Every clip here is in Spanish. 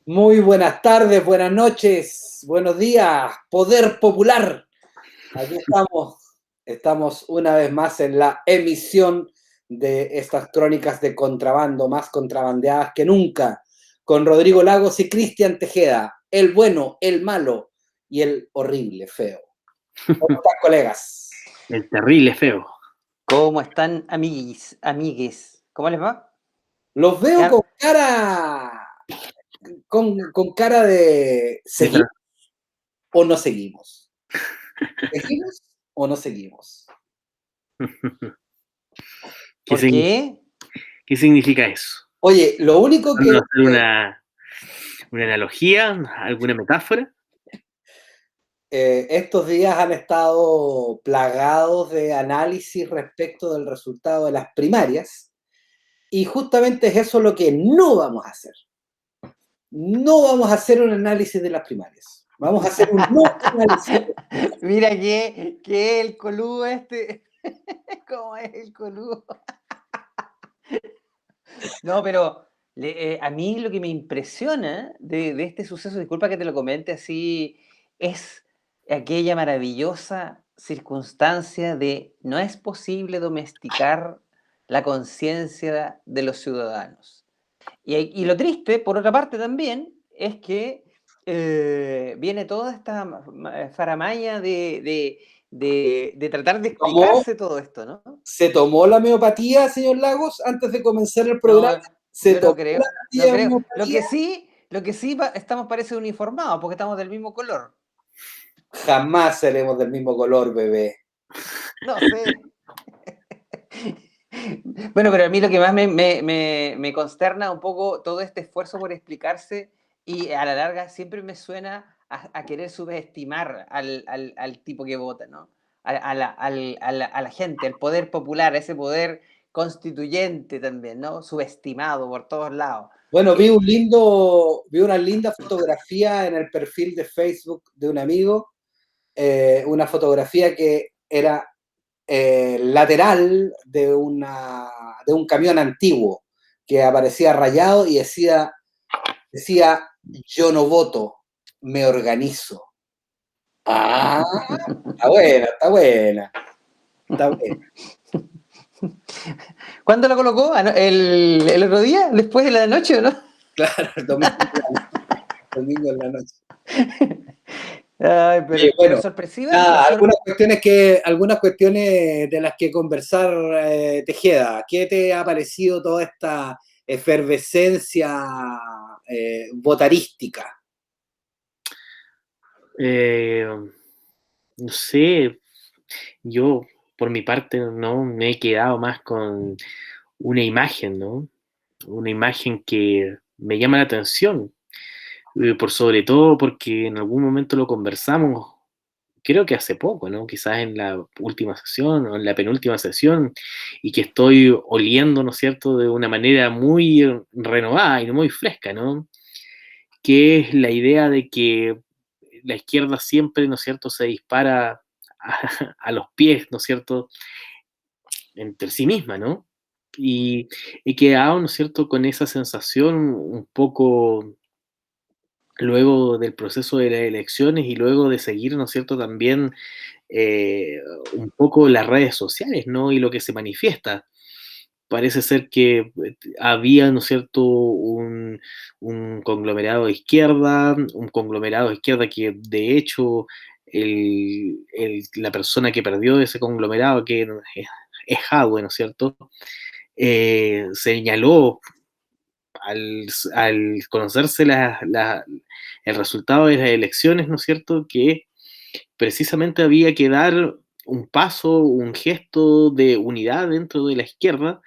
Muy buenas tardes, buenas noches, buenos días, poder popular. Aquí estamos una vez más en la emisión de estas crónicas de contrabando, más contrabandeadas que nunca, con Rodrigo Lagos y Cristian Tejeda, el bueno, el malo y el horrible, feo. ¿Cómo están, colegas? El terrible feo. ¿Cómo están, amigues? ¿Cómo les va? Los veo Ya- con cara de ¿seguimos Mientras- o no seguimos? ¿Seguimos o no seguimos? ¿Qué, ¿Por qué? qué significa eso? Oye, lo único que ¿Tratando de hacer una analogía, alguna metáfora? estos días han estado plagados de análisis respecto del resultado de las primarias, y justamente es eso lo que no vamos a hacer. No vamos a hacer un análisis de las primarias. Vamos a hacer un no análisis. Mira que el coludo este. ¿Cómo es el coludo? No, pero a mí lo que me impresiona de este suceso, disculpa que te lo comente así, es aquella maravillosa circunstancia de no es posible domesticar la conciencia de los ciudadanos. Y lo triste, por otra parte también, es que viene toda esta faramalla de tratar de ¿Cómo explicarse todo esto, ¿no? se tomó la homeopatía, señor Lagos, antes de comenzar el programa? No, ¿Se yo no tomó la creo, no pastilla de creo. homeopatía? Lo que sí estamos parece uniformados, porque estamos del mismo color. Jamás seremos del mismo color, bebé. No sé. Bueno, pero a mí lo que más me consterna un poco todo este esfuerzo por explicarse y a la larga siempre me suena a querer subestimar al tipo que vota, ¿no? A la gente, al poder popular, a ese poder constituyente también, ¿no? Subestimado por todos lados. Bueno, Que, vi una linda fotografía en el perfil de Facebook de un amigo, una fotografía que era lateral de un camión antiguo que aparecía rayado y decía, yo no voto, me organizo. Ah, está buena, está buena, está buena. ¿Cuándo lo colocó? ¿El otro día? ¿Después de la noche o no? Claro, domingo en la noche. Ay, Oye, pero bueno, sorpresiva. nada, algunas cuestiones de las que conversar, Tejeda. ¿Qué te ha parecido toda esta efervescencia votarística? Eh, no sé, yo por mi parte no me he quedado más con una imagen, ¿no? Una imagen que me llama la atención, por sobre todo porque en algún momento lo conversamos, creo que hace poco, ¿no? Quizás en la última sesión o en la penúltima sesión, y que estoy oliendo, ¿no es cierto?, de una manera muy renovada y muy fresca, ¿no? Que es la idea de que la izquierda siempre, ¿no es cierto?, se dispara a los pies, ¿no es cierto?, entre sí misma, ¿no? Y he quedado, ¿no es cierto?, con esa sensación un poco luego del proceso de las elecciones y luego de seguir, ¿no es cierto?, también eh, un poco las redes sociales, ¿no? Y lo que se manifiesta. Parece ser que había, ¿no es cierto?, un conglomerado de izquierda, un conglomerado de izquierda que de hecho la persona que perdió ese conglomerado, que es Jadwe, ¿no es cierto?, señaló al conocerse el resultado de las elecciones, ¿no es cierto?, que precisamente había que dar un paso, un gesto de unidad dentro de la izquierda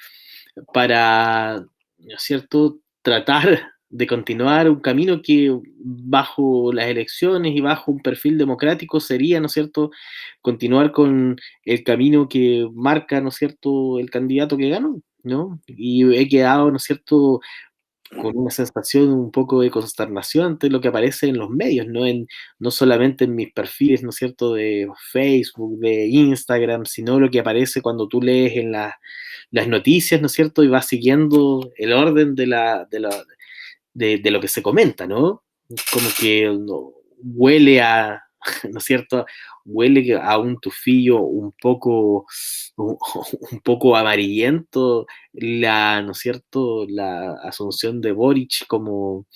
para, ¿no es cierto?, tratar de continuar un camino que bajo las elecciones y bajo un perfil democrático sería, ¿no es cierto?, continuar con el camino que marca, ¿no es cierto?, el candidato que ganó, ¿no? Y he quedado, ¿no es cierto?, con una sensación un poco de consternación ante lo que aparece en los medios, no solamente en mis perfiles, ¿no es cierto?, de Facebook, de Instagram, sino lo que aparece cuando tú lees las noticias, ¿no es cierto?, y vas siguiendo el orden de lo que se comenta, ¿no? Como que huele a, ¿no es cierto? Huele a un tufillo un poco amarillento, ¿no es cierto? La asunción de Boric como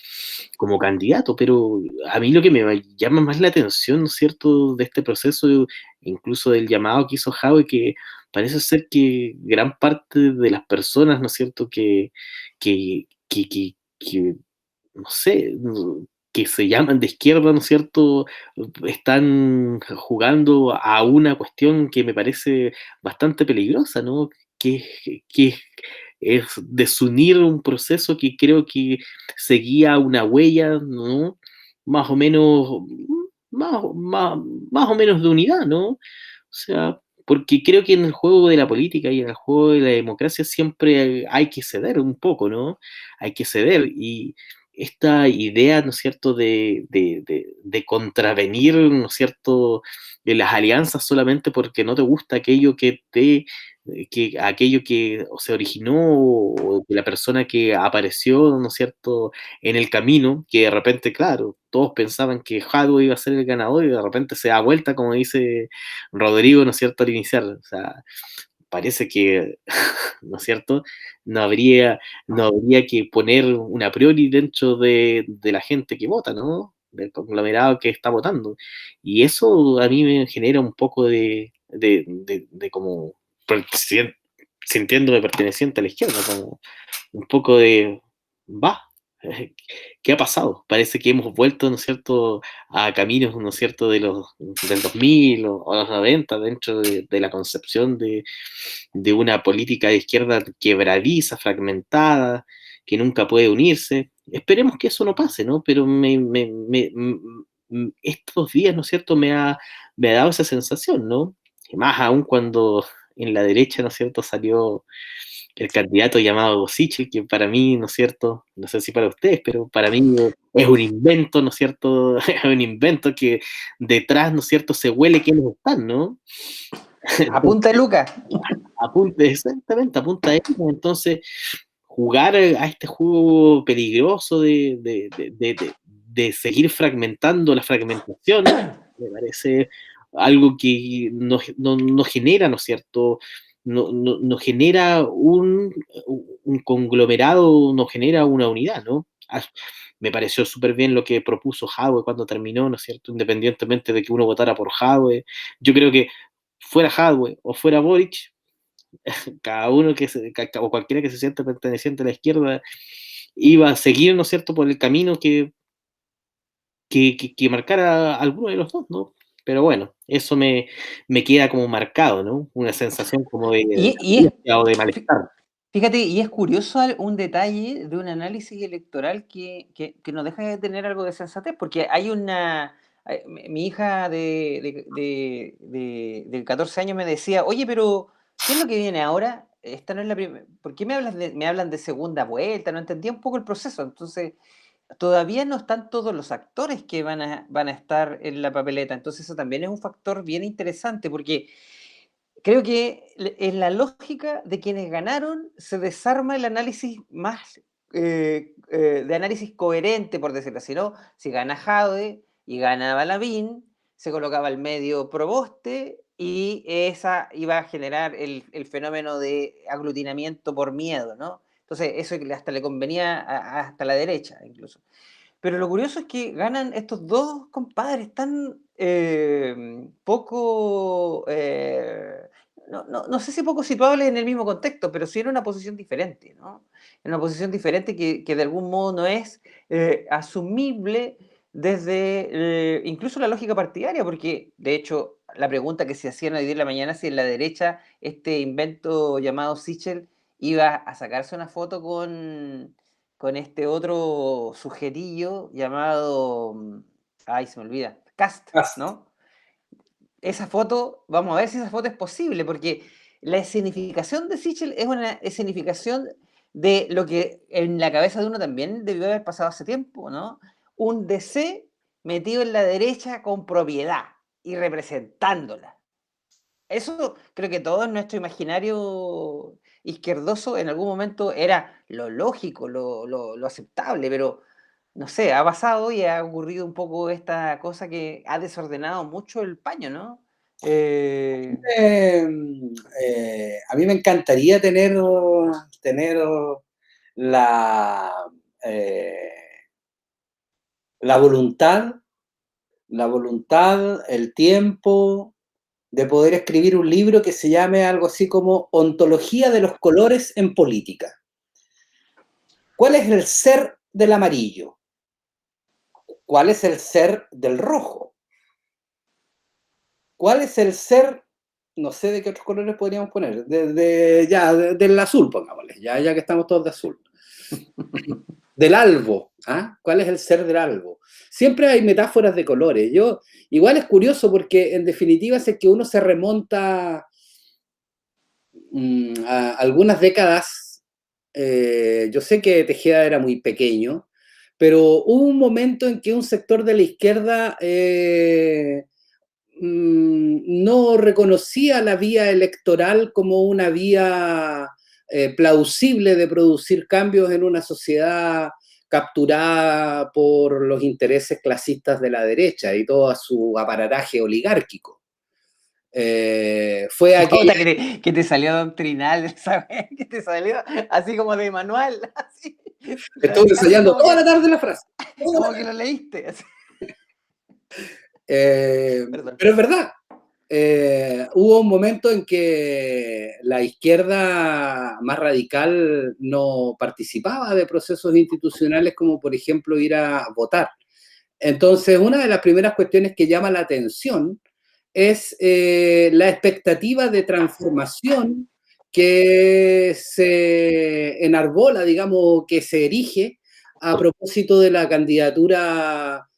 candidato, pero a mí lo que me llama más la atención, ¿no es cierto?, de este proceso, incluso del llamado que hizo Jadwe, que parece ser que gran parte de las personas, ¿no es cierto?, que no sé, que se llaman de izquierda, ¿no es cierto?, están jugando a una cuestión que me parece bastante peligrosa, ¿no? Que es desunir un proceso que creo que seguía una huella, ¿no? Más o menos, más, más, más o menos de unidad, ¿no? O sea, porque creo que en el juego de la política y en el juego de la democracia siempre hay que ceder un poco, ¿no? Hay que ceder. Y esta idea, ¿no es cierto?, de contravenir, ¿no es cierto?, de las alianzas solamente porque no te gusta aquello que se originó o que la persona que apareció, ¿no es cierto?, en el camino, que de repente, claro, todos pensaban que Jadwe iba a ser el ganador y de repente se da vuelta, como dice Rodrigo, ¿no es cierto?, al iniciar. O sea, parece que, ¿no es cierto?, no habría, no habría que poner una priori dentro de la gente que vota, ¿no? Del conglomerado que está votando. Y eso a mí me genera un poco de como sintiéndome perteneciente a la izquierda, como un poco de, va, ¿qué ha pasado? Parece que hemos vuelto, ¿no es cierto?, a caminos, ¿no es cierto?, del 2000 o los 90 dentro de la concepción de una política de izquierda quebradiza, fragmentada, que nunca puede unirse. Esperemos que eso no pase, ¿no? Pero estos días, ¿no es cierto?, me ha dado esa sensación, ¿no? Más aún cuando en la derecha, ¿no es cierto?, salió el candidato llamado Sichel, que para mí, ¿no es cierto?, no sé si para ustedes, pero para mí es un invento, ¿no es cierto?, es un invento que detrás, ¿no es cierto?, se huele quiénes están, ¿no? Apunta Lucas. Apunte, exactamente, apunta a eso. Entonces, jugar a este juego peligroso de seguir fragmentando la fragmentación, me parece algo que no genera, ¿no es cierto? No genera un conglomerado, no genera una unidad, ¿no? Me pareció súper bien lo que propuso Jadwe cuando terminó, ¿no es cierto? Independientemente de que uno votara por Jadwe, yo creo que fuera Jadwe o fuera Boric, cada uno o cualquiera que se sienta perteneciente a la izquierda iba a seguir, ¿no es cierto?, por el camino que marcara alguno de los dos, ¿no? Pero bueno, eso me queda como marcado, ¿no? Una sensación como de Y es, angustia o de fí- malestar. fíjate, y es curioso un detalle de un análisis electoral que no deja de tener algo de sensatez, porque hay mi hija de 14 años me decía, oye, pero ¿qué es lo que viene ahora? Esta no es la primera. ¿Por qué me hablan de segunda vuelta? No entendía un poco el proceso. Entonces, todavía no están todos los actores que van a estar en la papeleta. Entonces, eso también es un factor bien interesante, porque creo que en la lógica de quienes ganaron se desarma el análisis más de análisis coherente, por decirlo así, ¿no? Si gana Jadwe y gana Lavín, se colocaba al medio Proboste y esa iba a generar el fenómeno de aglutinamiento por miedo, ¿no? Entonces, eso hasta le convenía hasta la derecha, incluso. Pero lo curioso es que ganan estos dos compadres tan poco, no sé si poco situables en el mismo contexto, pero sí en una posición diferente, ¿no? En una posición diferente que de algún modo no es asumible desde incluso la lógica partidaria, porque de hecho la pregunta que se hacían hoy día en la mañana, si en la derecha este invento llamado Sichel iba a sacarse una foto con este otro sujetillo llamado, ay, se me olvida, Cast, ¿no? Esa foto, vamos a ver si esa foto es posible, porque la escenificación de Sichel es una escenificación de lo que en la cabeza de uno también debió haber pasado hace tiempo, ¿no? Un DC metido en la derecha con propiedad y representándola. Eso creo que todo en nuestro imaginario izquierdoso en algún momento era lo lógico, lo aceptable, pero no sé, ha pasado y ha ocurrido un poco esta cosa que ha desordenado mucho el paño, ¿no? Eh, a mí me encantaría tener la, eh, la voluntad, el tiempo de poder escribir un libro que se llame algo así como Ontología de los colores en política. ¿Cuál es el ser del amarillo? ¿Cuál es el ser del rojo? ¿Cuál es el ser, no sé de qué otros colores podríamos poner, del azul, pongámosle, ya que estamos todos de azul? Del albo, ¿ah? ¿Cuál es el ser del albo? Siempre hay metáforas de colores. Igual es curioso porque en definitiva es que uno se remonta a algunas décadas. Yo sé que Tejeda era muy pequeño, pero hubo un momento en que un sector de la izquierda no reconocía la vía electoral como una vía plausible de producir cambios en una sociedad capturada por los intereses clasistas de la derecha y todo su aparataje oligárquico. Fue aquella... que te salió doctrinal, ¿sabes? Que te salió así como de manual. Así. Estuve ensayando toda la tarde la frase. Como que lo leíste. Así. Pero es verdad. Hubo un momento en que la izquierda más radical no participaba de procesos institucionales como, por ejemplo, ir a votar. Entonces, una de las primeras cuestiones que llama la atención es la expectativa de transformación que se enarbola, digamos, que se erige a propósito de la candidatura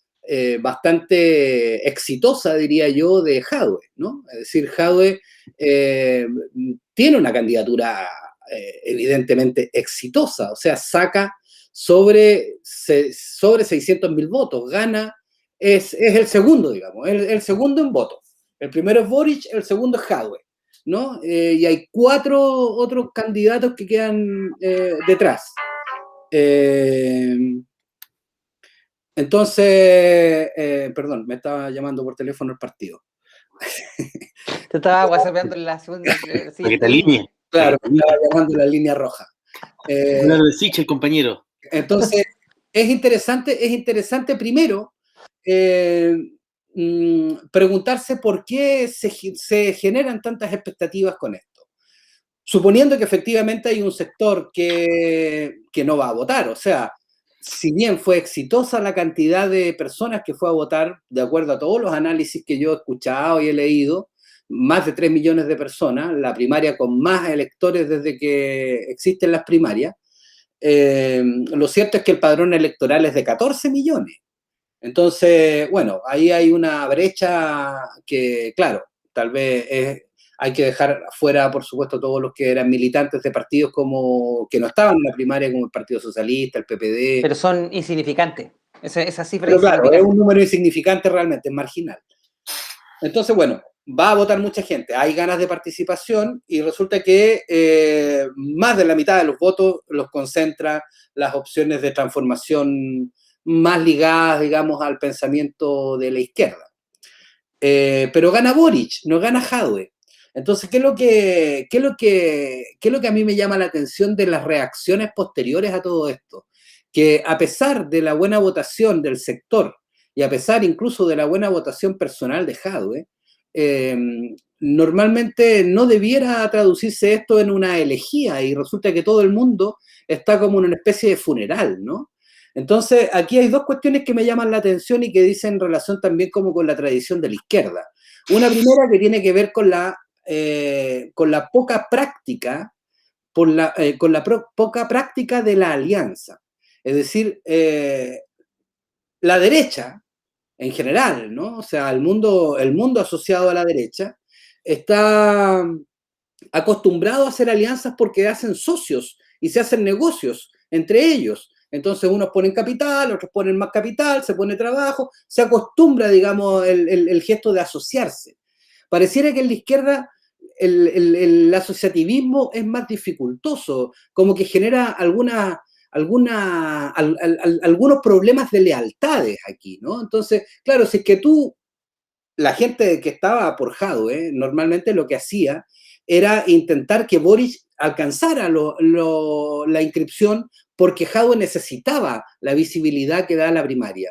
bastante exitosa, diría yo, de Jadwe, ¿no? Es decir, Jadwe tiene una candidatura evidentemente exitosa, o sea, saca sobre 600.000 votos, gana, es el segundo, digamos, el segundo en votos. El primero es Boric, el segundo es Jadwe, ¿no? Y hay 4 otros candidatos que quedan detrás. Entonces, perdón, me estaba llamando por teléfono el partido. Te estaba whatsappeando en la segunda. Paqueta línea. Claro, me estaba llamando la línea roja. Claro, de Sichel, compañero. Entonces, es interesante primero preguntarse por qué se generan tantas expectativas con esto. Suponiendo que efectivamente hay un sector que no va a votar, o sea, si bien fue exitosa la cantidad de personas que fue a votar, de acuerdo a todos los análisis que yo he escuchado y he leído, más de 3 millones de personas, la primaria con más electores desde que existen las primarias, lo cierto es que el padrón electoral es de 14 millones. Entonces, bueno, ahí hay una brecha que, claro, tal vez hay que dejar fuera, por supuesto, todos los que eran militantes de partidos como que no estaban en la primaria, como el Partido Socialista, el PPD. Pero son insignificantes. Esa cifra Pero claro, es un número insignificante realmente, es marginal. Entonces, bueno, va a votar mucha gente, hay ganas de participación y resulta que más de la mitad de los votos los concentra las opciones de transformación más ligadas, digamos, al pensamiento de la izquierda. Pero gana Boric, no gana Jadwe. Entonces, ¿qué es lo que a mí me llama la atención de las reacciones posteriores a todo esto? Que a pesar de la buena votación del sector y a pesar incluso de la buena votación personal de Jadwe, normalmente no debiera traducirse esto en una elegía y resulta que todo el mundo está como en una especie de funeral, ¿no? Entonces, aquí hay dos cuestiones que me llaman la atención y que dicen relación también como con la tradición de la izquierda. Una primera que tiene que ver con la poca práctica, poca práctica de la alianza. Es decir, la derecha, en general, ¿no? O sea, el mundo asociado a la derecha está acostumbrado a hacer alianzas porque hacen socios y se hacen negocios entre ellos. Entonces unos ponen capital, otros ponen más capital, se pone trabajo, se acostumbra, digamos, el gesto de asociarse. Pareciera que en la izquierda el asociativismo es más dificultoso, como que genera algunos problemas de lealtades aquí, ¿no? Entonces, claro, si es que la gente que estaba por Jadwe, normalmente lo que hacía era intentar que Boric alcanzara la inscripción porque Jadwe necesitaba la visibilidad que da la primaria.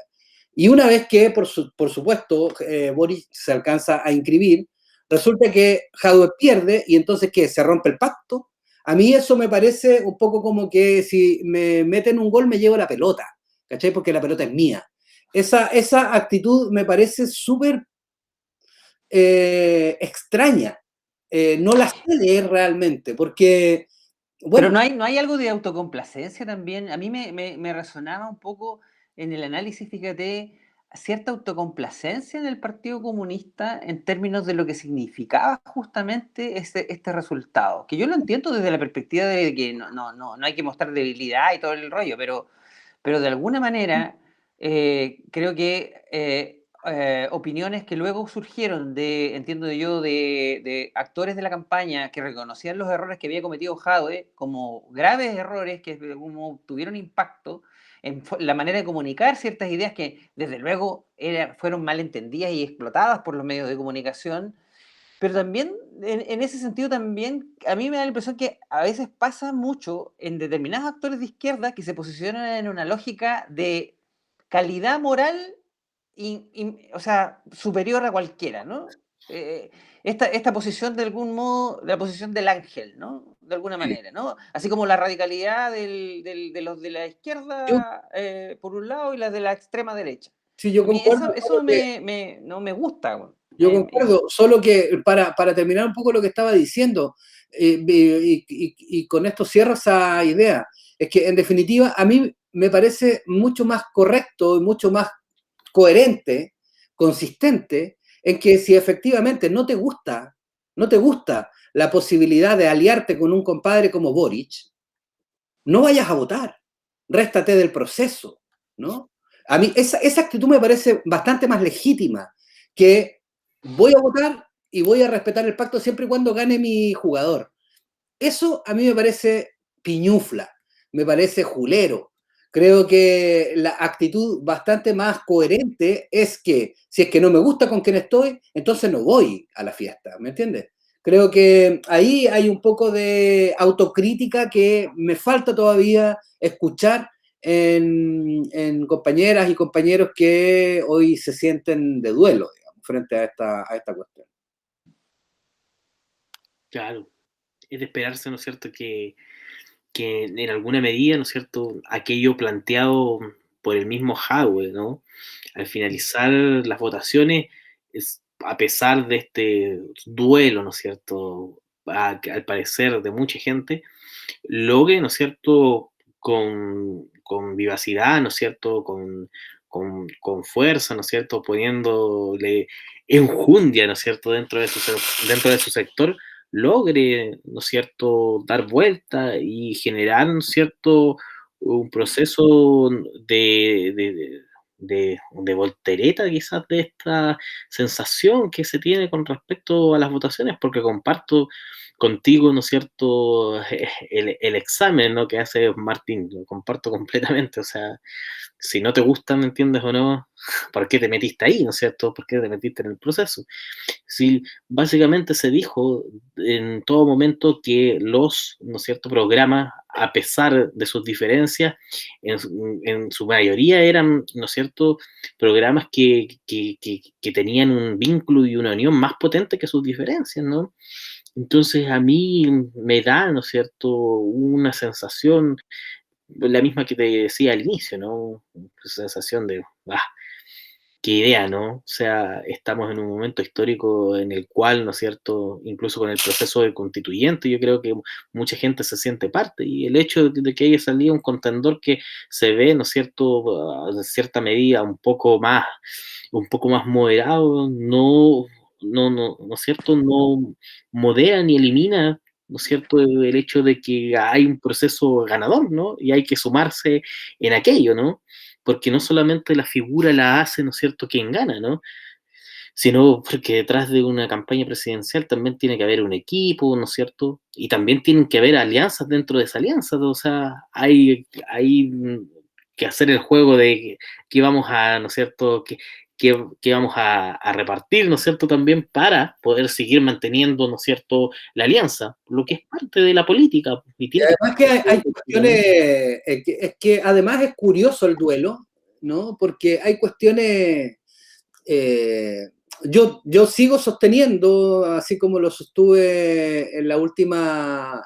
Y una vez que, por supuesto, Boric se alcanza a inscribir, resulta que Jadwe pierde y entonces, ¿qué? ¿Se rompe el pacto? A mí eso me parece un poco como que si me meten un gol me llevo la pelota, ¿cachai? Porque la pelota es mía. Esa actitud me parece súper extraña. No la sé leer realmente, porque, Pero bueno, no hay algo de autocomplacencia también. A mí me resonaba un poco en el análisis, fíjate, cierta autocomplacencia en el Partido Comunista en términos de lo que significaba justamente este resultado. Que yo lo entiendo desde la perspectiva de que no hay que mostrar debilidad y todo el rollo, pero de alguna manera creo que opiniones que luego surgieron entiendo yo, de actores de la campaña que reconocían los errores que había cometido Jadwe como graves errores que como tuvieron impacto en la manera de comunicar ciertas ideas que desde luego fueron mal entendidas y explotadas por los medios de comunicación, pero también, en ese sentido también, a mí me da la impresión que a veces pasa mucho en determinados actores de izquierda que se posicionan en una lógica de calidad moral, o sea, superior a cualquiera, ¿no? Esta posición de algún modo, la posición del ángel, ¿no? De alguna manera, ¿no? Así como la radicalidad de los de la yo, izquierda, por un lado, y las de la extrema derecha. sí, yo A mí concuerdo, eso no me gusta, güey. yo concuerdo, solo que para terminar un poco lo que estaba diciendo, y con esto cierro esa idea, es que en definitiva a mí me parece mucho más correcto y mucho más coherente, consistente, en que si efectivamente no te gusta la posibilidad de aliarte con un compadre como Boric, no vayas a votar, réstate del proceso, ¿no? A mí esa actitud me parece bastante más legítima que voy a votar y voy a respetar el pacto siempre y cuando gane mi jugador. Eso a mí me parece piñufla, me parece julero. Creo que la actitud bastante más coherente es que si es que no me gusta con quien estoy, entonces no voy a la fiesta, ¿me entiendes? Creo que ahí hay un poco de autocrítica que me falta todavía escuchar en compañeras y compañeros que hoy se sienten de duelo, digamos, frente a esta cuestión. Claro, es de esperarse, ¿no es cierto?, que en alguna medida, ¿no es cierto?, aquello planteado por el mismo Jadwe, ¿no?, al finalizar las votaciones, a pesar de este duelo, ¿no es cierto?, al parecer de mucha gente, logre, ¿no es cierto?, con vivacidad, ¿no es cierto?, con fuerza, ¿no es cierto?, poniéndole enjundia, ¿no es cierto?, dentro de su sector, logre, ¿no es cierto?, dar vuelta y generar, ¿no es cierto?, un proceso de voltereta quizás de esta sensación que se tiene con respecto a las votaciones, porque comparto contigo, ¿no es cierto?, el examen, ¿no?, que hace Martín, lo comparto completamente, o sea, si no te gusta, ¿me entiendes o no? ¿Por qué te metiste ahí, no es cierto? ¿Por qué te metiste en el proceso? Sí, básicamente se dijo en todo momento que los, ¿no es cierto?, programas, a pesar de sus diferencias, en su mayoría eran, ¿no es cierto?, programas que tenían un vínculo y una unión más potente que sus diferencias, ¿no? Entonces a mí me da, ¿no es cierto?, una sensación, la misma que te decía al inicio, ¿no? Sensación de, qué idea, ¿no? O sea, estamos en un momento histórico en el cual, ¿no es cierto?, incluso con el proceso de constituyente, yo creo que mucha gente se siente parte, y el hecho de que haya salido un contendor que se ve, ¿no es cierto?, de cierta medida un poco más moderado, ¿no es cierto?, no modera ni elimina, ¿no es cierto?, el hecho de que hay un proceso ganador, ¿no? Y hay que sumarse en aquello, ¿no? Porque no solamente la figura la hace, ¿no es cierto?, quien gana, ¿no? sino porque detrás de una campaña presidencial también tiene que haber un equipo, ¿no es cierto? Y también tienen que haber alianzas dentro de esa alianza, o sea, hay que hacer el juego de que vamos a, ¿no es cierto?, que vamos a repartir, ¿no es cierto?, también para poder seguir manteniendo, ¿no es cierto?, la alianza, lo que es parte de la política. Y Y tiene además que hay cuestiones, es que además es curioso el duelo, ¿no? Porque hay cuestiones, eh, yo sigo sosteniendo, así como lo sostuve en la última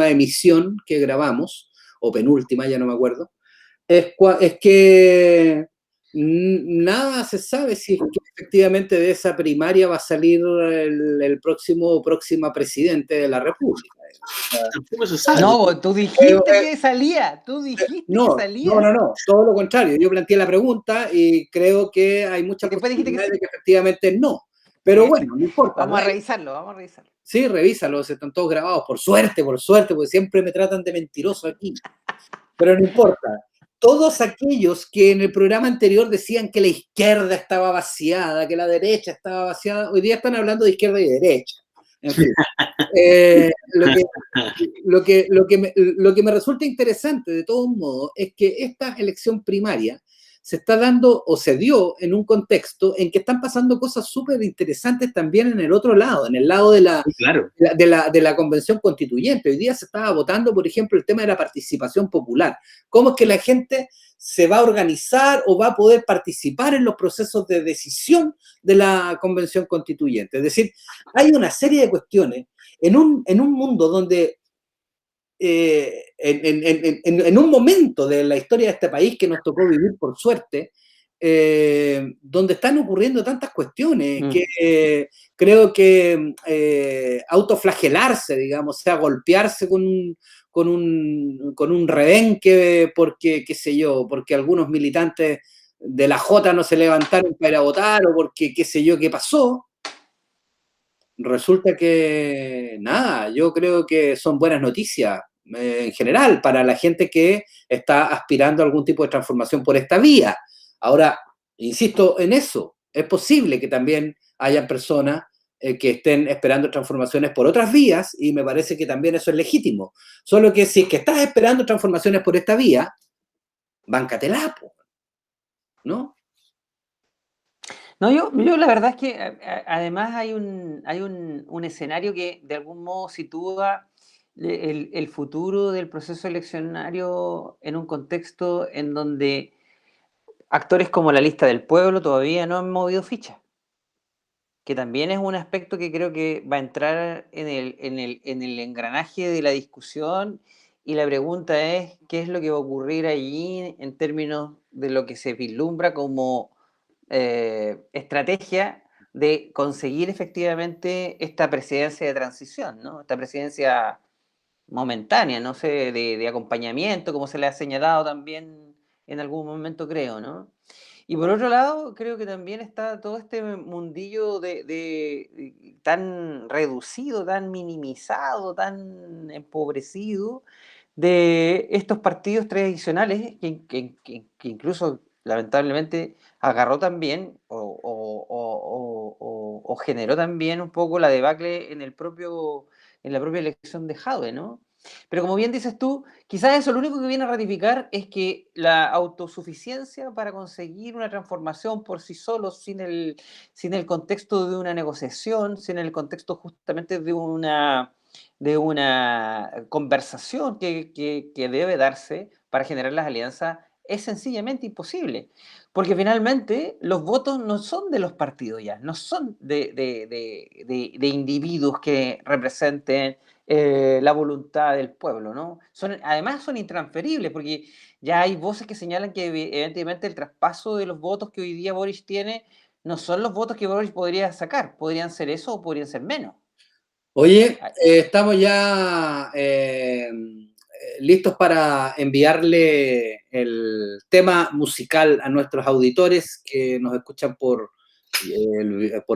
emisión que grabamos, o penúltima, ya no me acuerdo, es que nada se sabe si es que efectivamente de esa primaria va a salir el próxima presidente de la República. tampoco se sabe. No, tú dijiste que salía, tú dijiste que No, salía. no, todo lo contrario. Yo planteé la pregunta y creo que hay muchas Y después dijiste que posibilidades sí. de que efectivamente no. Pero bueno, no importa. Vamos a revisarlo, vamos a revisarlo. Sí, revísalos, están todos grabados, por suerte, porque siempre me tratan de mentiroso aquí. Pero no importa. Todos aquellos que en el programa anterior decían que la izquierda estaba vaciada, que la derecha estaba vaciada, hoy día están hablando de izquierda y derecha. En fin. Lo que me resulta interesante, de todos modos, es que esta elección primaria se está dando o se dio en un contexto en que están pasando cosas súper interesantes también en el otro lado, en el lado Claro. de la convención constituyente. Hoy día se estaba votando, por ejemplo, el tema de la participación popular. ¿Cómo es que la gente se va a organizar o va a poder participar en los procesos de decisión de la convención constituyente? Es decir, hay una serie de cuestiones en un mundo donde en un momento de la historia de este país que nos tocó vivir por suerte, donde están ocurriendo tantas cuestiones que creo que autoflagelarse, digamos, o sea, golpearse con un rebenque porque, qué sé yo, porque algunos militantes de la Jota no se levantaron para ir a votar o porque qué sé yo qué pasó, resulta que nada, yo creo que son buenas noticias en general para la gente que está aspirando a algún tipo de transformación por esta vía. Ahora, insisto en eso, es posible que también hayan personas que estén esperando transformaciones por otras vías y me parece que también eso es legítimo. Solo que si es que estás esperando transformaciones por esta vía, báncatela, ¿no? No, yo la verdad es que además hay un escenario que de algún modo sitúa el futuro del proceso eleccionario en un contexto en donde actores como la Lista del Pueblo todavía no han movido ficha, que también es un aspecto que creo que va a entrar en el engranaje de la discusión, y la pregunta es qué es lo que va a ocurrir allí en términos de lo que se vislumbra como estrategia de conseguir efectivamente esta presidencia de transición, ¿no? Esta presidencia momentánea, no sé, de acompañamiento, como se le ha señalado también en algún momento, creo, ¿no? Y por otro lado, creo que también está todo este mundillo tan reducido, tan minimizado, tan empobrecido de estos partidos tradicionales que incluso lamentablemente agarró también o generó también un poco la debacle en la propia elección de Jadwe, ¿no? Pero como bien dices tú, quizás eso lo único que viene a ratificar es que la autosuficiencia para conseguir una transformación por sí solo, sin el contexto de una negociación, sin el contexto justamente de una conversación que debe darse para generar las alianzas, es sencillamente imposible. Porque finalmente los votos no son de los partidos ya, no son de individuos que representen la voluntad del pueblo, ¿no? Además son intransferibles, porque ya hay voces que señalan que evidentemente el traspaso de los votos que hoy día Boris tiene no son los votos que Boris podría sacar, podrían ser eso o podrían ser menos. Oye, estamos ya listos para enviarle el tema musical a nuestros auditores que nos escuchan por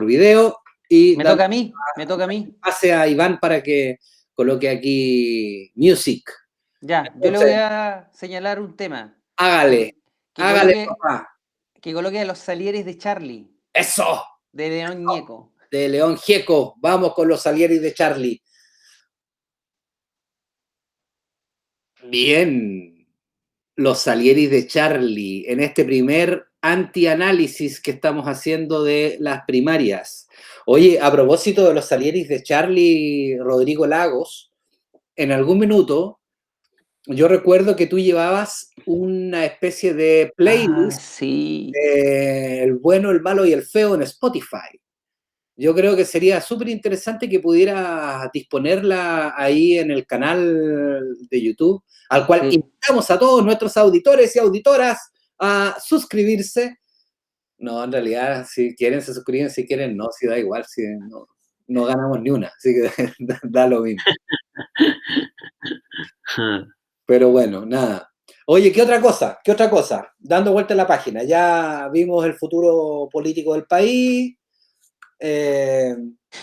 video y Me dar toca a mí, me toca a mí. pase a Iván para que coloque aquí music. Ya, yo le voy Entonces, a señalar un tema hágale, que hágale, coloque, papá. que coloque a los Salieres de Charlie. ¡Eso! De León Ñeco. De León Gieco. Vamos con los Salieri de Charlie. Bien. Los Salieri de Charlie en este primer antianálisis que estamos haciendo de las primarias. Oye, a propósito de los Salieri de Charlie, Rodrigo Lagos, en algún minuto yo recuerdo que tú llevabas una especie de playlist Sí. El bueno, el malo y el feo en Spotify. Yo creo que sería súper interesante que pudieras disponerla ahí en el canal de YouTube, al cual invitamos a todos nuestros auditores y auditoras a suscribirse. No, en realidad, si quieren se suscriben, si quieren no, si da igual, si no ganamos ni una, así que da lo mismo. Pero bueno, nada. Oye, ¿qué otra cosa? ¿Qué otra cosa? Dando vuelta a la página, ya vimos el futuro político del país.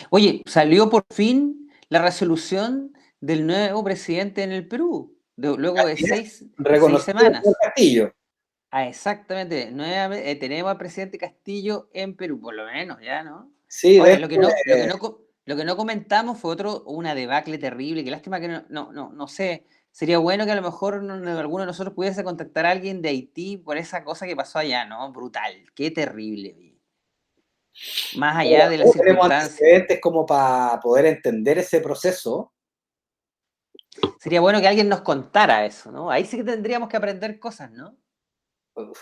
Oye, salió por fin la resolución del nuevo presidente en el Perú, luego de seis semanas. Castillo. Exactamente. Tenemos al presidente Castillo en Perú, por lo menos, ya, ¿no? Sí, ahora, lo que no comentamos fue una debacle terrible. Qué lástima que no sé. Sería bueno que a lo mejor alguno de nosotros pudiese contactar a alguien de Haití por esa cosa que pasó allá, ¿no? Brutal. Qué terrible. Más allá de las circunstancias. Antecedentes como para poder entender ese proceso. Sería bueno que alguien nos contara eso, ¿no? Ahí sí que tendríamos que aprender cosas, ¿no? Uf,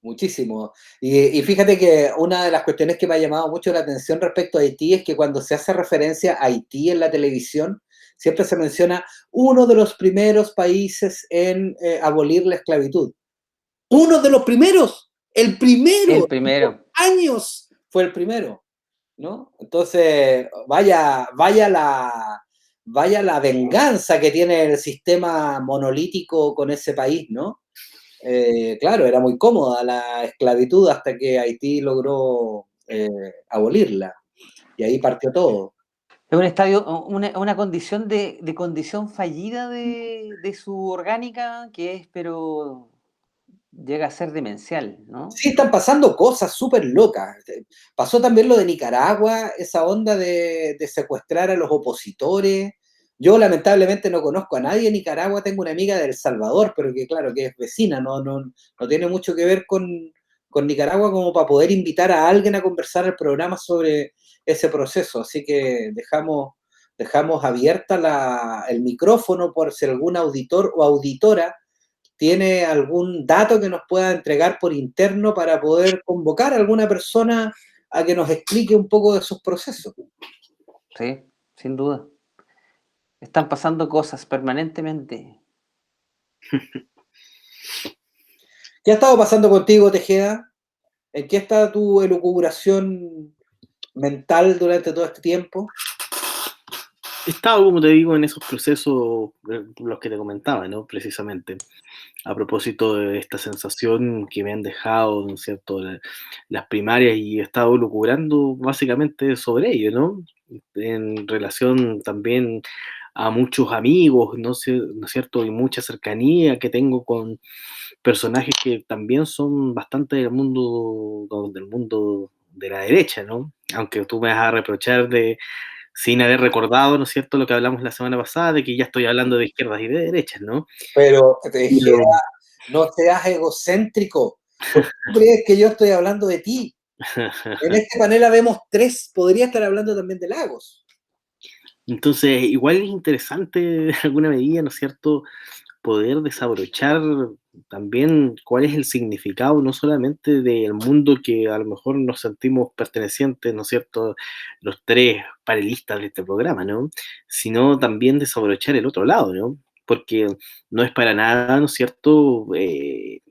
muchísimo. Y fíjate que una de las cuestiones que me ha llamado mucho la atención respecto a Haití es que cuando se hace referencia a Haití en la televisión, siempre se menciona uno de los primeros países en abolir la esclavitud. ¡Uno de los primeros! ¡El primero! El primero. ¡Años! Fue el primero, ¿no? Entonces, vaya la venganza que tiene el sistema monolítico con ese país, ¿no? Claro, era muy cómoda la esclavitud hasta que Haití logró abolirla. Y ahí partió todo. Es una condición de condición fallida de su orgánica que es, pero llega a ser demencial, ¿no? Sí, están pasando cosas súper locas. Pasó también lo de Nicaragua, esa onda de secuestrar a los opositores. Yo lamentablemente no conozco a nadie en Nicaragua, tengo una amiga de El Salvador, pero que claro, que es vecina, no tiene mucho que ver con Nicaragua como para poder invitar a alguien a conversar el programa sobre ese proceso. Así que dejamos abierta el micrófono por si algún auditor o auditora tiene algún dato que nos pueda entregar por interno para poder convocar a alguna persona a que nos explique un poco de sus procesos. Sí, sin duda. Están pasando cosas permanentemente. ¿Qué ha estado pasando contigo, Tejeda? ¿En qué está tu elucubración mental durante todo este tiempo? He estado, como te digo, en esos procesos, los que te comentaba, ¿no? Precisamente, a propósito de esta sensación que me han dejado, ¿no es cierto?, las primarias, y he estado lucubrando básicamente sobre ello, ¿no? En relación también a muchos amigos, ¿no es cierto?, y mucha cercanía que tengo con personajes que también son bastante del mundo de la derecha, ¿no? Aunque tú me vas a reprochar sin haber recordado, ¿no es cierto?, lo que hablamos la semana pasada, de que ya estoy hablando de izquierdas y de derechas, ¿no? Pero, Tejeda, no seas egocéntrico. ¿Por qué crees que yo estoy hablando de ti? En este panel habemos tres, podría estar hablando también de Lagos. Entonces, igual es interesante, de alguna medida, ¿no es cierto?, poder desabrochar también cuál es el significado, no solamente del mundo que a lo mejor nos sentimos pertenecientes, ¿no es cierto?, los tres panelistas de este programa, ¿no?, sino también desabrochar el otro lado, ¿no?, porque no es para nada, ¿no es cierto?, no es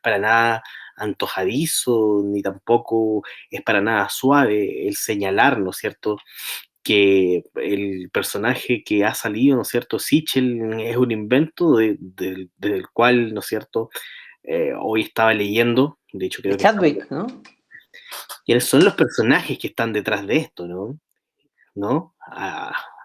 para nada antojadizo, ni tampoco es para nada suave el señalar, ¿no es cierto?, que el personaje que ha salido, ¿no es cierto?, Sichel, es un invento del cual, ¿no es cierto?, hoy estaba leyendo, de hecho creo De Chadwick, ¿no? ¿Quiénes son los personajes que están detrás de esto, no? ¿No?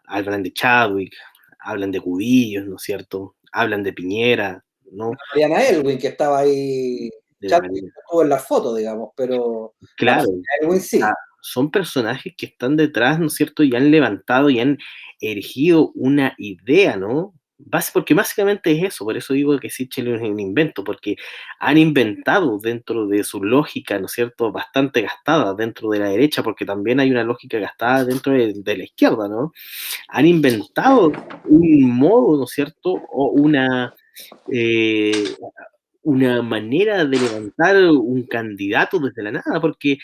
Hablan de Chadwick, hablan de Cubillos, ¿no es cierto?, hablan de Piñera, ¿no? Mariana Elwin, que estaba ahí. Chadwick estuvo en la foto, digamos, pero la Claro. personalidad de Elwin sí. Son personajes que están detrás, ¿no es cierto? Y han levantado y han erigido una idea, ¿no? Porque básicamente es eso, por eso digo que Sitchin es un invento, porque han inventado dentro de su lógica, ¿no es cierto?, bastante gastada dentro de la derecha, porque también hay una lógica gastada dentro de la izquierda, ¿no? Han inventado un modo, ¿no es cierto?, o eh, una manera de levantar un candidato desde la nada, porque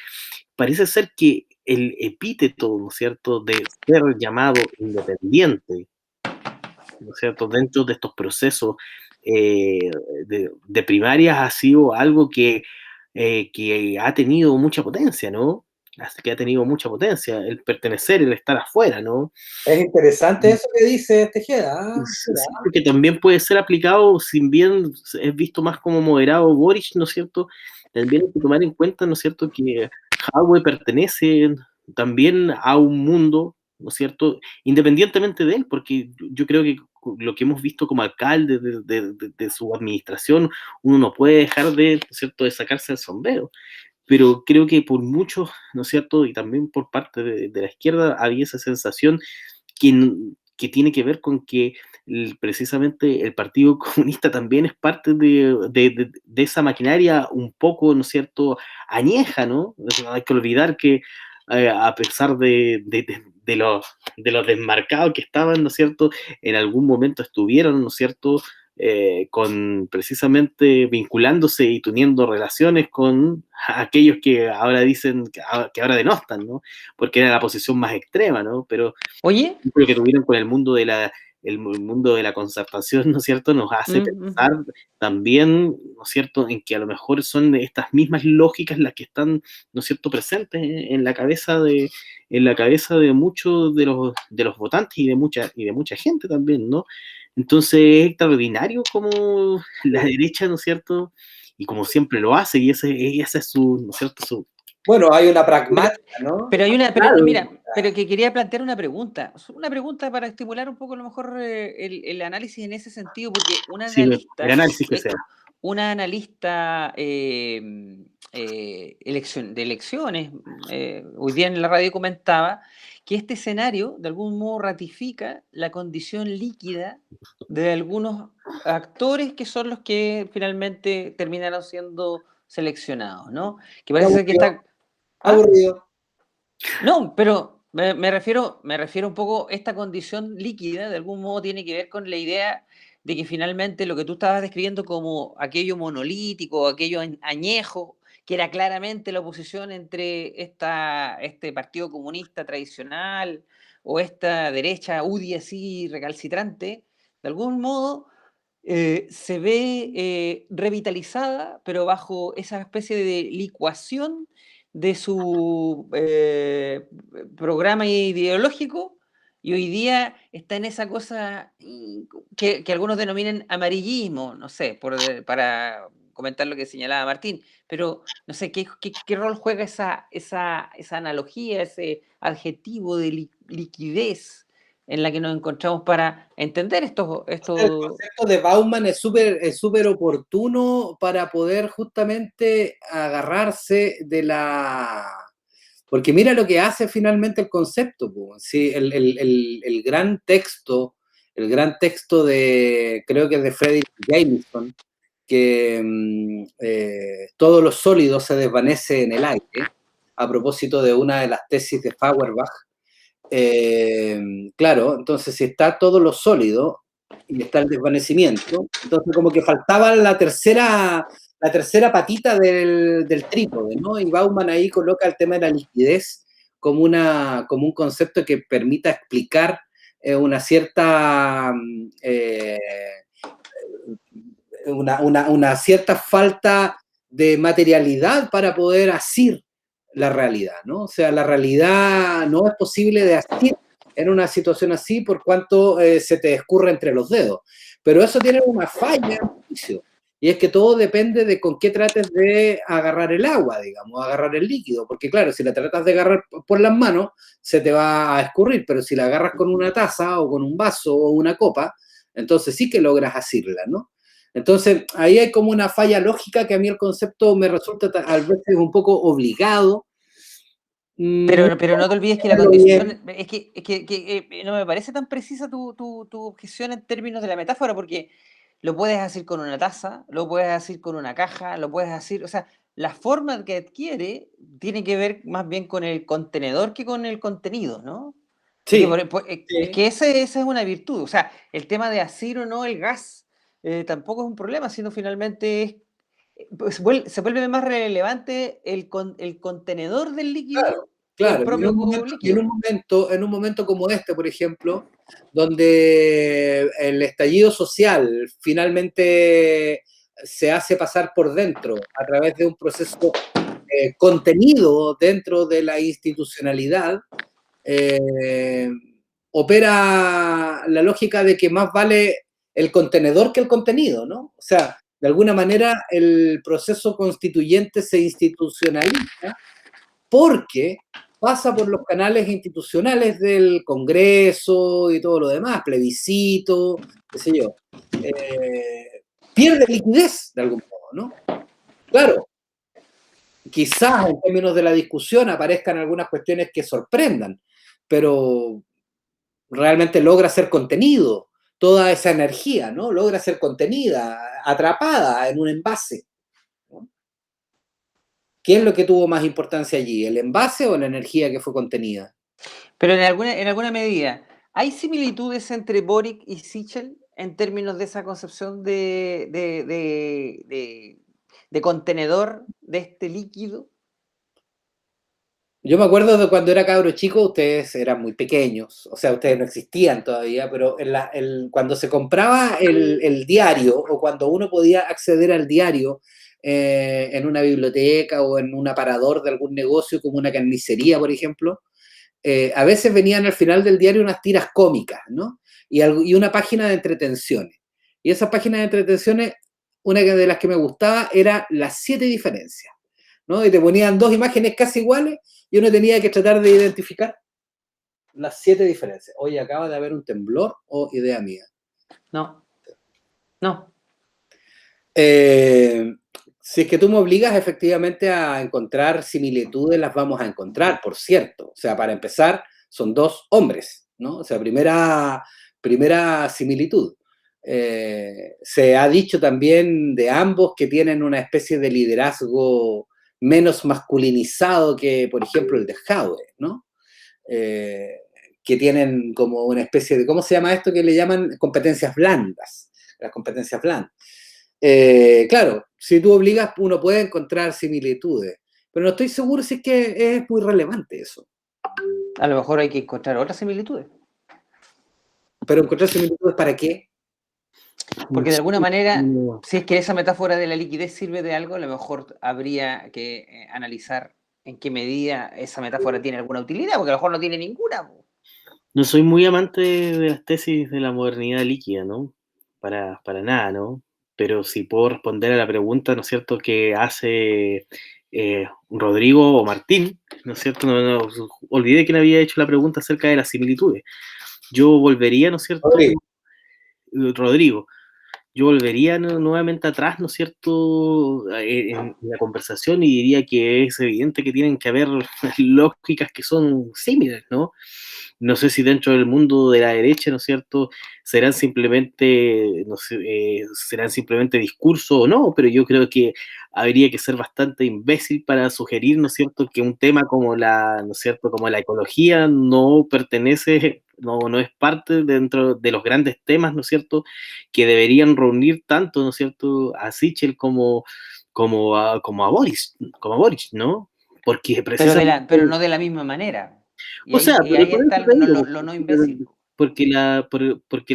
parece ser que el epíteto, ¿no es cierto?, de ser llamado independiente, ¿no es cierto?, dentro de estos procesos de primarias ha sido algo que ha tenido mucha potencia, ¿no? Así que ha tenido mucha potencia, el pertenecer, el estar afuera, ¿no? Es interesante eso que dice Tejeda. Sí, porque también puede ser aplicado, si bien es visto más como moderado Boric, ¿no es cierto? También hay que tomar en cuenta, ¿no es cierto?, que Jadwe pertenece también a un mundo, ¿no es cierto?, independientemente de él, porque yo creo que lo que hemos visto como alcalde de su administración, uno no puede dejar de, ¿no es cierto?, de sacarse el sombrero. Pero creo que por muchos, ¿no es cierto?, y también por parte de la izquierda, había esa sensación que tiene que ver con que precisamente el Partido Comunista también es parte de esa maquinaria un poco, ¿no es cierto?, añeja, ¿no? Hay que olvidar que a pesar de los desmarcados que estaban, ¿no es cierto?, en algún momento estuvieron, ¿no es cierto?, con precisamente vinculándose y teniendo relaciones con aquellos que ahora dicen, que ahora denostan, ¿no? Porque era la posición más extrema, ¿no? Pero Oye, lo que tuvieron con el mundo de la concertación, ¿no es cierto?, nos hace pensar también, ¿no es cierto?, en que a lo mejor son estas mismas lógicas las que están, ¿no es cierto?, presentes en la cabeza de muchos de los votantes y de mucha gente también, ¿no? Entonces es extraordinario como la derecha, ¿no es cierto?, y como siempre lo hace, y ese es su, ¿no es cierto?, Bueno, hay una pragmática, ¿no? pero hay una, pero Claro. no, mira, pero que quería plantear una pregunta para estimular un poco a lo mejor el análisis en ese sentido, porque Sí, el análisis que sea. una analista de elecciones, hoy día en la radio comentaba que este escenario de algún modo ratifica la condición líquida de algunos actores que son los que finalmente terminaron siendo seleccionados, ¿no? Que parece ser que Aburrido, está... ¿Ah? aburrido. No, pero me refiero un poco, esta condición líquida de algún modo tiene que ver con la idea de que finalmente lo que tú estabas describiendo como aquello monolítico, aquello añejo, que era claramente la oposición entre este Partido Comunista tradicional o esta derecha UDI así recalcitrante, de algún modo se ve revitalizada, pero bajo esa especie de licuación de su programa ideológico, y hoy día está en esa cosa que algunos denominan amarillismo, no sé, para comentar lo que señalaba Martín, pero no sé, ¿qué rol juega esa analogía, ese adjetivo de liquidez en la que nos encontramos para entender estos... El concepto de Bauman es súper oportuno para poder justamente agarrarse de la... Porque mira lo que hace finalmente el concepto, po. Sí, el gran texto, creo que es de Frederick Jameson, que todo lo sólido se desvanece en el aire, a propósito de una de las tesis de Feuerbach. Claro, entonces si está todo lo sólido y está el desvanecimiento, entonces como que faltaba la tercera patita del trípode, ¿no? Y Bauman ahí coloca el tema de la liquidez como un concepto que permita explicar una cierta una cierta falta de materialidad para poder asir la realidad, ¿no? O sea, la realidad no es posible de asir en una situación así por cuanto se te escurre entre los dedos. Pero eso tiene una falla en el juicio, y es que todo depende de con qué trates de agarrar el agua, digamos, agarrar el líquido, porque claro, si la tratas de agarrar por las manos, se te va a escurrir, pero si la agarras con una taza o con un vaso o una copa, entonces sí que logras asirla, ¿no? Entonces, ahí hay como una falla lógica que a mí el concepto me resulta a veces un poco obligado. Pero no te olvides que la condición, no me parece tan precisa tu objeción en términos de la metáfora, porque lo puedes hacer con una taza, lo puedes hacer con una caja, lo puedes hacer, o sea, la forma que adquiere tiene que ver más bien con el contenedor que con el contenido, ¿no? Porque Sí, es sí. que esa es una virtud, o sea, el tema de hacer o no el gas tampoco es un problema, sino finalmente pues, se vuelve más relevante el contenedor del líquido que el Claro, y propio líquido. en un momento como este, por ejemplo, donde el estallido social finalmente se hace pasar por dentro a través de un proceso contenido dentro de la institucionalidad, eh, opera la lógica de que más vale el contenedor que el contenido, ¿no? O sea, de alguna manera el proceso constituyente se institucionaliza porque pasa por los canales institucionales del Congreso y todo lo demás, plebiscito, qué sé yo. Pierde liquidez de algún modo, ¿no? Claro, quizás en términos de la discusión aparezcan algunas cuestiones que sorprendan, pero realmente logra ser contenido, toda esa energía, ¿no? Logra ser contenida, atrapada en un envase, ¿no? ¿Qué es lo que tuvo más importancia allí? ¿El envase o la energía que fue contenida? Pero en alguna medida, ¿hay similitudes entre Boric y Sichel en términos de esa concepción de contenedor de este líquido? Yo me acuerdo de cuando era cabro chico, ustedes eran muy pequeños, o sea, ustedes no existían todavía, pero cuando se compraba el diario o cuando uno podía acceder al diario en una biblioteca o en un aparador de algún negocio como una carnicería, por ejemplo, a veces venían al final del diario unas tiras cómicas, ¿no? Y una página de entretenciones. Y esa página de entretenciones, una de las que me gustaba era las 7 diferencias, ¿no? Y te ponían dos imágenes casi iguales y uno tenía que tratar de identificar las 7 diferencias. Oye, acaba de haber un temblor o idea mía. No, no. Si es que tú me obligas efectivamente a encontrar similitudes, las vamos a encontrar, por cierto. O sea, para empezar, son dos hombres, ¿no? O sea, primera similitud. Se ha dicho también de ambos que tienen una especie de liderazgo menos masculinizado que, por ejemplo, el de Jadwe, ¿no? Que tienen como una especie de, ¿cómo se llama esto? Que le llaman competencias blandas, las competencias blandas. Claro, si tú obligas, uno puede encontrar similitudes, pero no estoy seguro si es que es muy relevante eso. A lo mejor hay que encontrar otras similitudes. Pero encontrar similitudes, ¿para qué? Porque de alguna manera, No. si es que esa metáfora de la liquidez sirve de algo, a lo mejor habría que analizar en qué medida esa metáfora tiene alguna utilidad, porque a lo mejor no tiene ninguna. No soy muy amante de las tesis de la modernidad líquida, ¿no? Para nada, ¿no? Pero si puedo responder a la pregunta, ¿no es cierto?, que hace Rodrigo o Martín, ¿no es cierto? No, olvidé quién había hecho la pregunta acerca de las similitudes. Yo volvería, ¿no es cierto? Rodrigo, yo volvería nuevamente atrás, ¿no es cierto?, en la conversación y diría que es evidente que tienen que haber lógicas que son similares, ¿no? No sé si dentro del mundo de la derecha, ¿no es cierto?, serán simplemente, no sé, serán simplemente discurso o no, pero yo creo que habría que ser bastante imbécil para sugerir, ¿no es cierto?, que un tema como ¿no es cierto?, como la ecología no pertenece, no es parte dentro de los grandes temas, ¿no es cierto?, que deberían reunir tanto, ¿no es cierto?, a Sichel como a Boris, ¿no? Porque precisamente, Pero no de la misma manera. o sea, Y pero ahí por está eso te digo, lo no imbécil. porque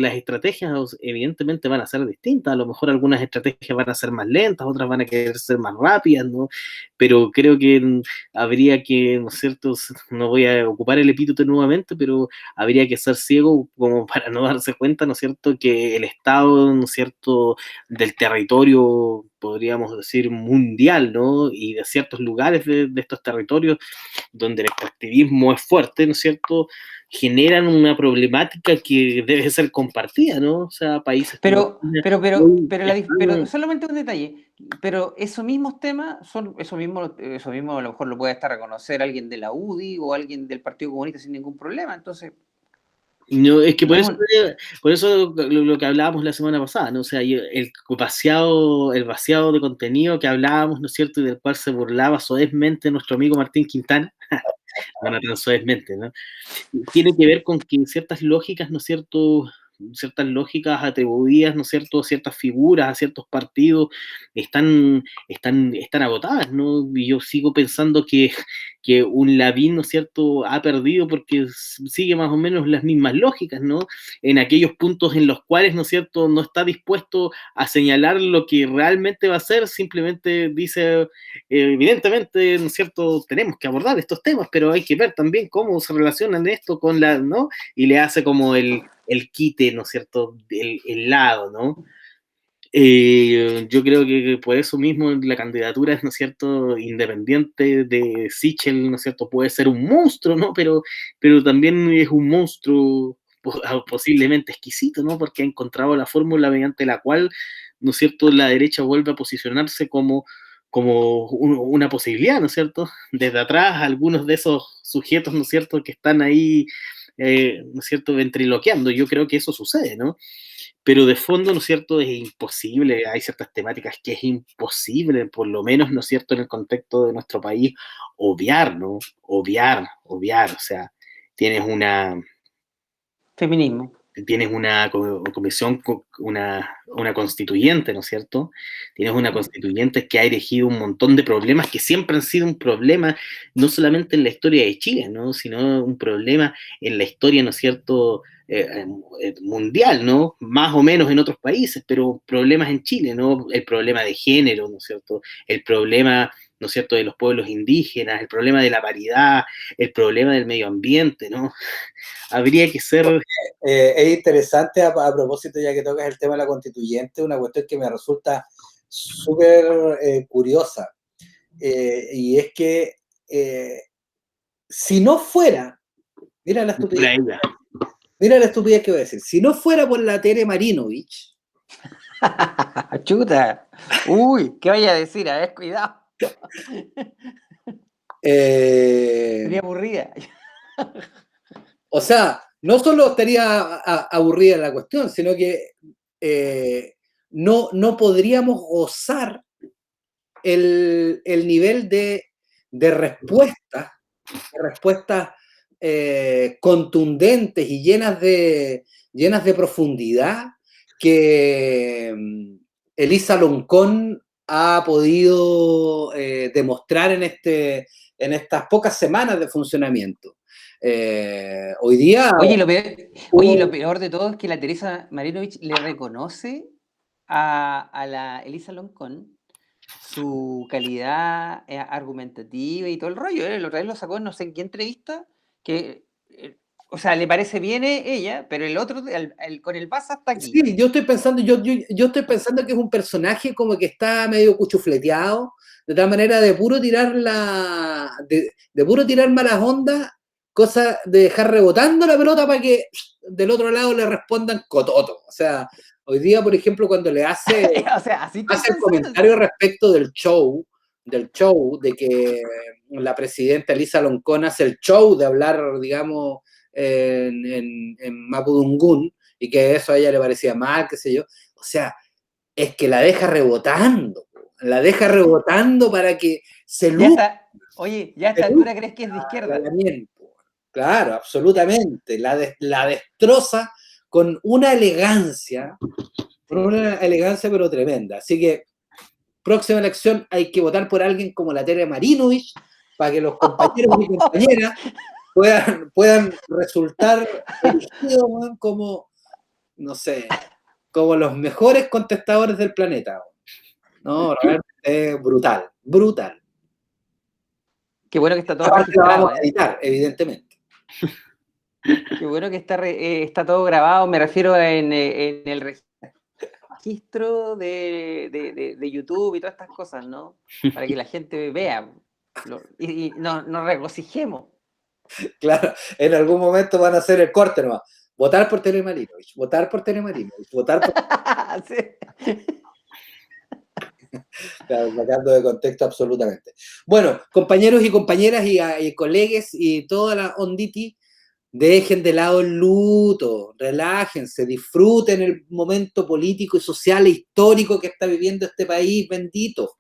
las estrategias evidentemente van a ser distintas, a lo mejor algunas estrategias van a ser más lentas, otras van a querer ser más rápidas, ¿no? Pero creo que habría que, ¿no es cierto?, no voy a ocupar el epíteto nuevamente, pero habría que ser ciego como para no darse cuenta, ¿no es cierto?, que el estado, ¿no es cierto?, del territorio, podríamos decir, mundial, ¿no?, y de ciertos lugares de estos territorios donde el extractivismo es fuerte, ¿no es cierto?, generan una problemática que debe ser compartida, ¿no? O sea, países como Pero, China, pero, pero, hoy pero, pero están. solamente un detalle, pero esos mismos temas son, eso mismo a lo mejor lo puede estar a reconocer alguien de la UDI o alguien del Partido Comunista sin ningún problema, entonces No, es que no por es eso, un... por eso lo que hablábamos la semana pasada, ¿no? O sea, el vaciado de contenido que hablábamos, ¿no es cierto? Y del cual se burlaba soezmente nuestro amigo Martín Quintana, bueno, tan soezmente, ¿no? Tiene que ver con que ciertas lógicas, ¿no es cierto? Ciertas lógicas atribuidas, ¿no es cierto? A ciertas figuras, a ciertos partidos, están agotadas, ¿no? Y yo sigo pensando que un Lavín, ¿no es cierto?, ha perdido porque sigue más o menos las mismas lógicas, ¿no? En aquellos puntos en los cuales, ¿no es cierto?, no está dispuesto a señalar lo que realmente va a ser, simplemente dice, evidentemente, ¿no es cierto?, tenemos que abordar estos temas, pero hay que ver también cómo se relacionan esto con la, ¿no? Y le hace como el quite, ¿no es cierto?, el lado, ¿no? Yo creo que por eso mismo la candidatura, ¿no es cierto?, independiente de Sichel, ¿no es cierto?, puede ser un monstruo, ¿no? Pero también es un monstruo posiblemente exquisito, ¿no? Porque ha encontrado la fórmula mediante la cual, ¿no es cierto?, la derecha vuelve a posicionarse como una posibilidad, ¿no es cierto? Desde atrás, algunos de esos sujetos, ¿no es cierto?, que están ahí, ¿no es cierto?, ventriloqueando. Yo creo que eso sucede, ¿no? Pero de fondo, ¿no es cierto?, es imposible, hay ciertas temáticas que es imposible, por lo menos, ¿no es cierto?, en el contexto de nuestro país, obviar, ¿no? Obviar, o sea, tienes una, Feminismo. tienes una comisión, una constituyente, ¿no es cierto? Tienes una constituyente que ha elegido un montón de problemas que siempre han sido un problema, no solamente en la historia de Chile, ¿no? Sino un problema en la historia, ¿no es cierto?, mundial, ¿no? Más o menos en otros países, pero problemas en Chile, ¿no? El problema de género, ¿no es cierto? El problema, ¿no es cierto?, de los pueblos indígenas, el problema de la paridad, el problema del medio ambiente, ¿no? Habría que ser. Es interesante, a propósito, ya que tocas el tema de la constituyente, una cuestión que me resulta súper curiosa. Y es que si no fuera, mira la estupidez, mira la estupidez que voy a decir, si no fuera por la Tere Marinovich, ¡Chuta! Uy, ¿qué vaya a decir? A ver, cuidado. Sería aburrida. o sea, no solo estaría aburrida la cuestión, sino que no podríamos gozar el nivel de respuestas contundentes y llenas de profundidad que Elisa Loncón ha podido demostrar en estas pocas semanas de funcionamiento. Hoy día... Oye, lo peor de todo es que la Teresa Marinovich le reconoce a la Elisa Loncón su calidad argumentativa y todo el rollo. La otra vez lo sacó en no sé en qué entrevista, que, o sea, le parece bien ella, pero el otro, con el Baza hasta aquí. Sí, yo estoy pensando que es un personaje como que está medio cuchufleteado, de tal manera de puro tirar de puro tirar malas ondas, cosa de dejar rebotando la pelota para que del otro lado le respondan cototo. O sea, hoy día, por ejemplo, cuando le hace O sea, así estoy el pensando. comentario respecto del show, de que la presidenta Elisa Loncón hace el show de hablar, digamos, en Mapudungún, y que eso a ella le parecía mal, qué sé yo. O sea, es que la deja rebotando para que se Ya luzca. está. Oye, ¿ya a esta altura crees que es de izquierda? Claro, absolutamente. La destroza con una elegancia, pero tremenda. Así que, próxima elección hay que votar por alguien como la Tere Marinovich para que los compañeros y compañeras puedan resultar elegidos, ¿no?, como, no sé, como los mejores contestadores del planeta. No, realmente es brutal, brutal. Qué bueno que está todo Aparte la vamos registrado, a editar, evidentemente. Qué bueno que está todo grabado, me refiero en el registro de YouTube y todas estas cosas, ¿no? Para que la gente vea y nos regocijemos. Claro, en algún momento van a hacer el corte nomás. Votar por Telemarinovich, votar por Telemarinovich, votar por... Sí. Claro, sacando de contexto absolutamente. Bueno, compañeros y compañeras y colegas y toda la onditi, dejen de lado el luto, relájense, disfruten el momento político y social e histórico que está viviendo este país bendito.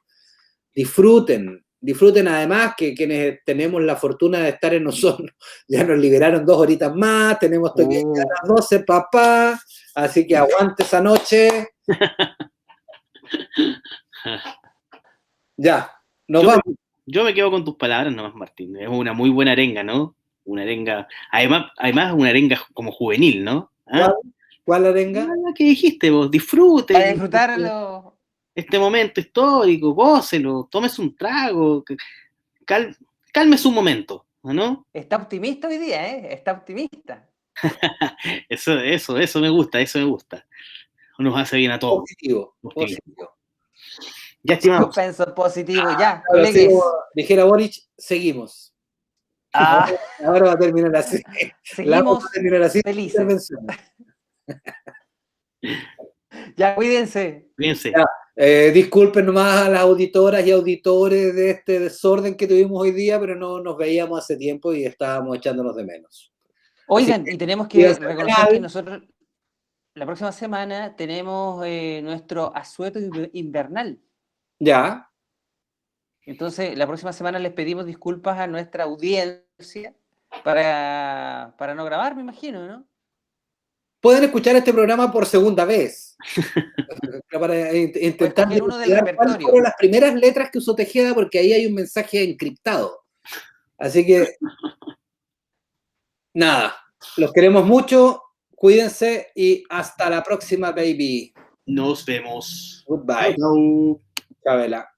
Disfruten, disfruten además que quienes tenemos la fortuna de estar en nosotros, ya nos liberaron 2 horitas más, tenemos toque a las 12, papá, así que aguante esa noche. Ya, nos vamos. Yo me quedo con tus palabras nomás, Martín. Es una muy buena arenga, ¿no? Una arenga, además una arenga como juvenil, ¿no? ¿Ah? ¿Cuál arenga? Lo que dijiste vos, disfruten. Para disfrutarlo. Este momento histórico, gócelo, tómese un trago, cálmese un momento, ¿no? Está optimista hoy día, ¿eh? Está optimista. Eso me gusta, eso me gusta. Nos hace bien a todos. Positivo. Ya, estimados. Suspenso positivo, ya, Ahora, colegues. dijera Boric, seguimos. Ahora va a terminar así. Seguimos va a terminar así. felices. Ya, cuídense. Cuídense. Disculpen nomás a las auditoras y auditores de este desorden que tuvimos hoy día, pero no nos veíamos hace tiempo y estábamos echándonos de menos. Oigan, y tenemos que reconocer que nosotros la próxima semana tenemos nuestro asueto invernal. Ya. Entonces, la próxima semana les pedimos disculpas a nuestra audiencia para no grabar, me imagino, ¿no? Pueden escuchar este programa por segunda vez. Para intentar uno del repertorio. cuáles fueron las primeras letras que usó Tejeda, porque ahí hay un mensaje encriptado. Así que, nada, los queremos mucho, cuídense y hasta la próxima, baby. Nos vemos. Goodbye. Chao. Chabela.